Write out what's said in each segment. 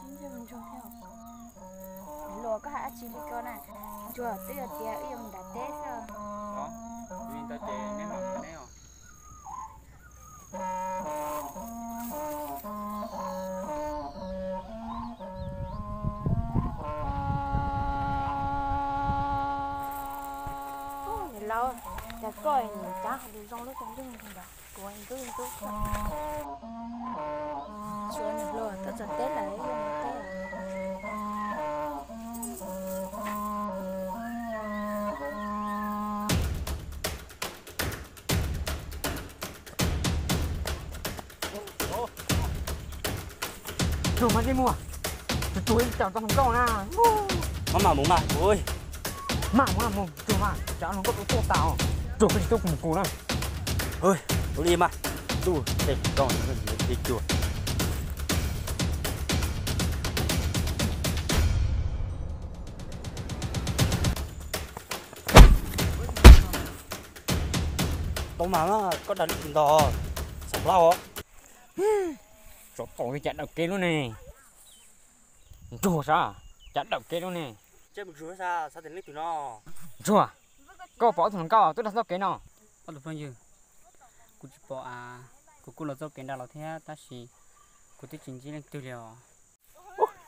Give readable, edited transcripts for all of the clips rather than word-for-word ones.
chính cho mình trồng theo lúa có hạt chỉ con này chùa tía tía yêu đã tết rồi đó vì ta chơi nên học cái này không lâu đã coi cá đi trong lúc trong rừng không được của anh cứ xuống lúa tôi chọn tết là Đồ mà đi mua. Tôi chẳng có không câu nào. mà muốn mà ôi Mà đồ mà chẳng không có tôi tao. Đồ cái tôi cùng cô này. ôi tôi đi mà tôi để con đi chùa tôi mà nó có đánh to sập lâu á Chỗ tôi chặt đầu kia luôn nè. Đồ sao? Chặt đầu kia luôn nè. chơi một rúa sao sao đến lấy tụi nó Chùa. Có bỏ thằng cao tôi đặt sao cái nào. ở đâu phân dư cô chỉ bỏ cô là do cái nào là thế ta chỉ cô thích chính lên tư liệu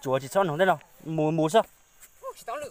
chùa chỉ son không thế nào mùa mùa sao Chỉ tao lự.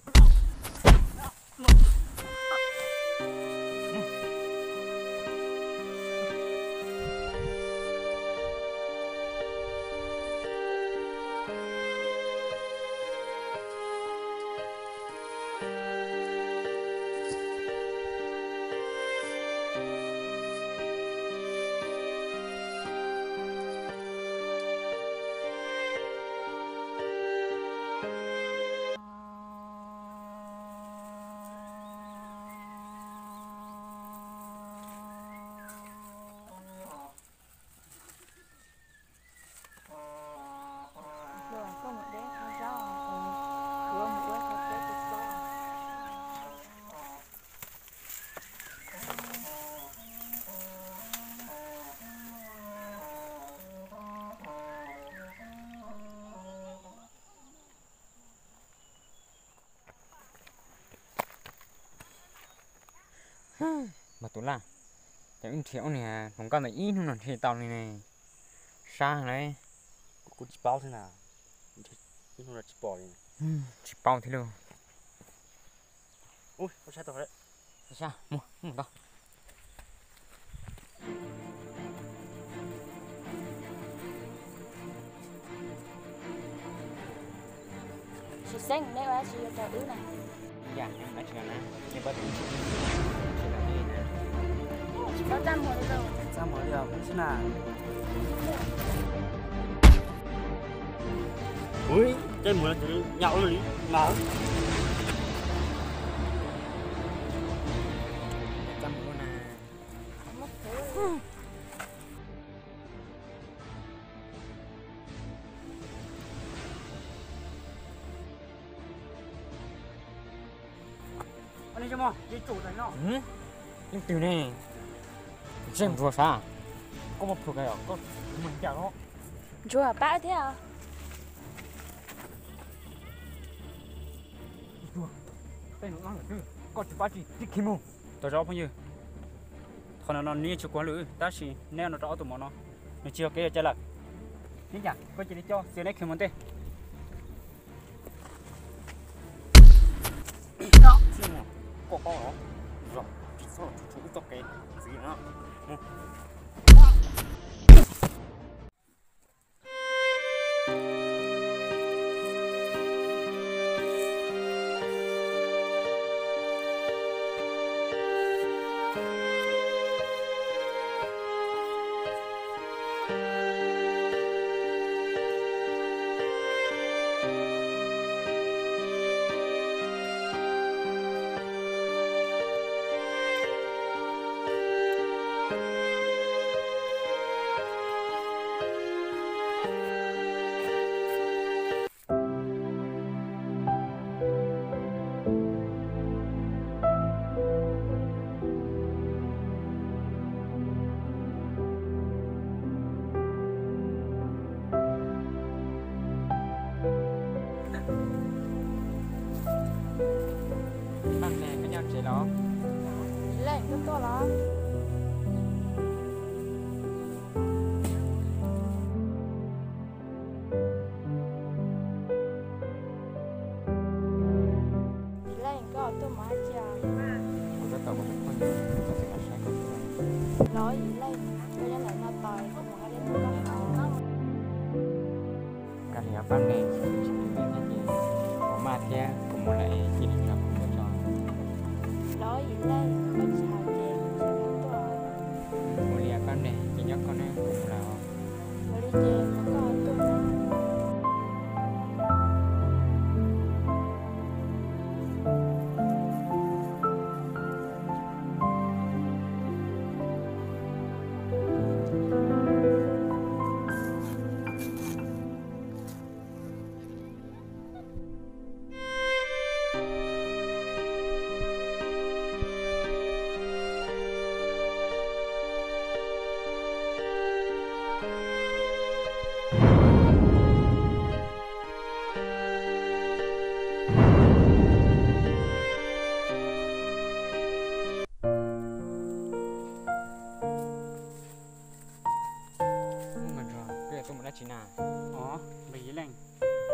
Mà tôi là cái thiếu nè, không có mà ít nữa thì tao này này. Xa đấy. cô chỉ bao thế nào chứ không là chỉ bỏ đi Chỉ bao thế luôn. ui có sao tôi đấy Sao? Mua tao. chỉ xanh đấy mà chỉ cho ứ này Dạ, nó chỉ là nè. Nhưng mà chỉ có trăm một đâu sao mở đi không thế nào ui chơi mùa là nhậu rồi mở trăm luôn nè. mất thứ anh đi cho mò đi chủ đấy nó Nhưng từ này xem vừa xa. Có một thuộc này có mình chào nó. chùa bão thế à Đây nó là chứ. Có chỉ ba chỉ thích khi mua. tôi rõ bao nhiêu còn nó nie chụp quá lưỡi ta chỉ neo nó rõ tụi nó chưa cái chơi là ní nhỉ có chỉ đi cho xíu này khi muốn tê Có nó. Rồi, sao chú tao cái gì nữa. chế đó lên cái to đó lên có tôi mà chờ có cái tàu một con có thể là sai con nói gì lên tôi nhớ lại nó tỏi không mà đến nó có cái này ban này chỉ biết cái gì có mà theo cũng một lại chỉ định là một cái trò nói gì lên có chào chèn chỉ có tôi một lia ban này chỉ nhớ con này cũng là nó đi chèn nó có tôi mình rồi bây giờ tôi muốn đã chỉ nào bây giờ lên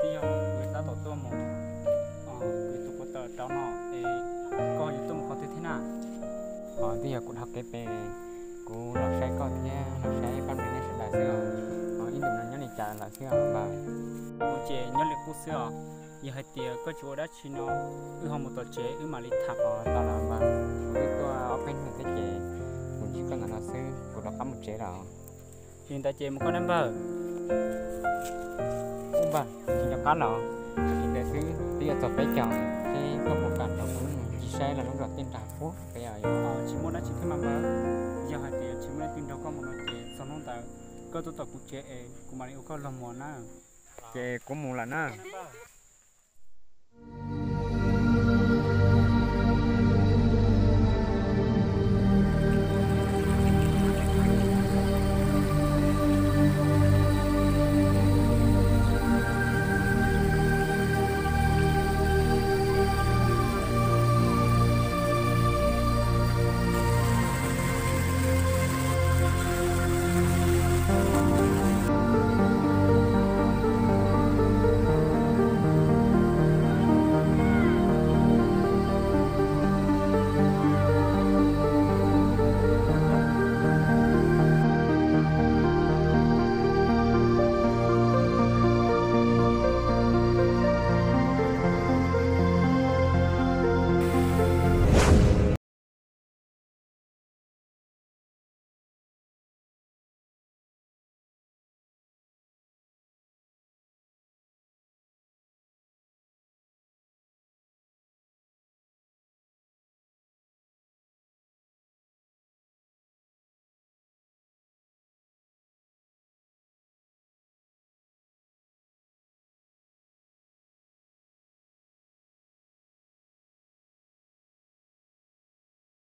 thì người ta tổ tôi một người tôi có tờ đó nó coi như tôi một con thế nào bây giờ cũng học cái về cũng là sai con nha là sai ban này sẽ là xưa in được nó này trả là xưa và một chế nhớ lịch cũ xưa giờ hai tia có chỗ đã chỉ nó một tổ chế mà lịch thập tao là và cái tôi open một cái chế cũng chỉ cần là nó xưa cũng đã có một chế rồi hiện tại chế một con number không bà chỉ cho cá lọ chỉ để xứ bây giờ tập phải chọn cái có một cạnh đầu cũng chỉ sai là nó được tên trả phút bây giờ chỉ muốn đã chỉ thêm mà giờ hai tia chỉ muốn tin đâu có một nội chế sau nó tại có tôi tập cụ chế của mà yêu cầu làm món á chế của mù là nó